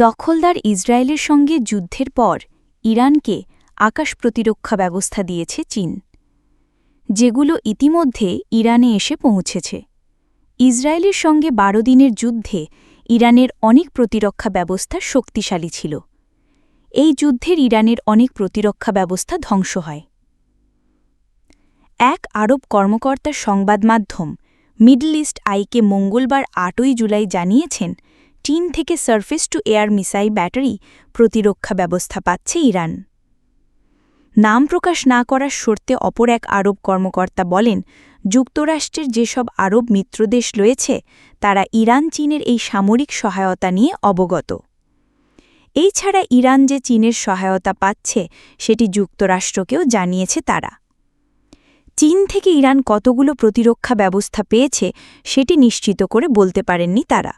দখলদার ইসরায়েলের সঙ্গে যুদ্ধের পর ইরানকে আকাশ প্রতিরক্ষা ব্যবস্থা দিয়েছে চীন, যেগুলো ইতিমধ্যে ইরানে এসে পৌঁছেছে। ইসরায়েলের সঙ্গে ১২ দিনের যুদ্ধে ইরানের অনেক প্রতিরক্ষা ব্যবস্থা শক্তিশালী ছিল। এই যুদ্ধের ইরানের অনেক প্রতিরক্ষা ব্যবস্থা ধ্বংস হয়। এক আরব কর্মকর্তার সংবাদ মাধ্যম মিডল ইস্ট আইকে মঙ্গলবার ৮ই জুলাই জানিয়েছেন, চীন থেকে surface two air missile battery প্রতিরক্ষা ব্যবস্থা পাচ্ছে ইরান। নাম প্রকাশ না করার শর্তে অপর এক আরব কর্মকর্তা বলেন, যুক্তরাষ্ট্রের যেসব আরব মিত্রদেশ রয়েছে তারা ইরান চীনের এই সামরিক সহায়তা নিয়ে অবগত। এই ছাড়া ইরান যে চীনের সহায়তা পাচ্ছে সেটি যুক্তরাষ্ট্রকেও জানিয়েছে তারা। চীন থেকে ইরান কতগুলো প্রতিরক্ষা ব্যবস্থা পেয়েছে সেটি নিশ্চিত করে বলতে পারেননি তারা।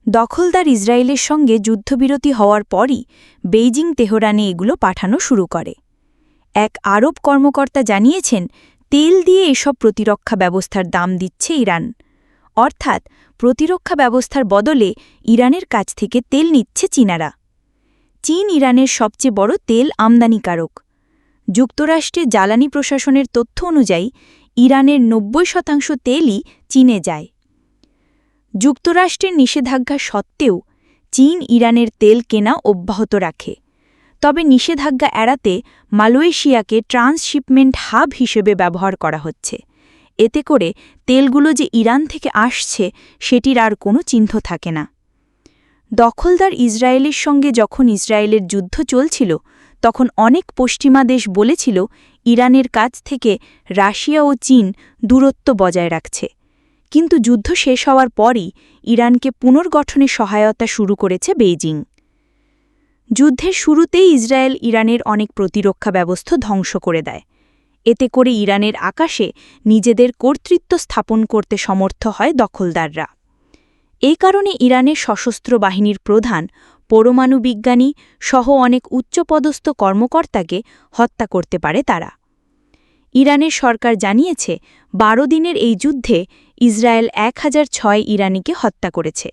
দখলদার ইসরায়েলের সঙ্গে যুদ্ধবিরতি হওয়ার পরই বেইজিং তেহরানে এগুলো পাঠানো শুরু করে। এক আরব কর্মকর্তা জানিয়েছেন, তেল দিয়ে এসব প্রতিরক্ষা ব্যবস্থার দাম দিচ্ছে ইরান, অর্থাৎ প্রতিরক্ষা ব্যবস্থার বদলে ইরানের কাছ থেকে তেল নিচ্ছে চীনারা। চীন ইরানের সবচেয়ে বড় তেল আমদানিকারক। যুক্তরাষ্ট্রের জ্বালানি প্রশাসনের তথ্য অনুযায়ী ইরানের ৯০% তেলই চীনে যায়। যুক্তরাষ্ট্রের নিষেধাজ্ঞা সত্ত্বেও চীন ইরানের তেল কেনা অব্যাহত রাখে। তবে নিষেধাজ্ঞা এড়াতে মালয়েশিয়াকে ট্রান্সশিপমেন্ট হাব হিসেবে ব্যবহার করা হচ্ছে। এতে করে তেলগুলো যে ইরান থেকে আসছে সেটির আর কোনো চিহ্ন থাকে না। দখলদার ইসরায়েলের সঙ্গে যখন ইসরায়েলের যুদ্ধ চলছিল তখন অনেক পশ্চিমা দেশ বলেছিল ইরানের কাছ থেকে রাশিয়া ও চীন দূরত্ব বজায় রাখছে। কিন্তু যুদ্ধ শেষ হওয়ার পরই ইরানকে পুনর্গঠনে সহায়তা শুরু করেছে বেইজিং। যুদ্ধের শুরুতেই ইসরায়েল ইরানের অনেক প্রতিরক্ষা ব্যবস্থা ধ্বংস করে দেয়। এতে করে ইরানের আকাশে নিজেদের কর্তৃত্ব স্থাপন করতে সমর্থ হয় দখলদাররা। এই কারণে ইরানের সশস্ত্র বাহিনীর প্রধান, পরমাণু বিজ্ঞানী সহ অনেক উচ্চপদস্থ কর্মকর্তাকে হত্যা করতে পারে তারা। ইরানের সরকার জানিয়েছে, ১২ দিনের এই যুদ্ধে ইসরায়েল ১০০৬ ইরানিকে হত্যা করেছে।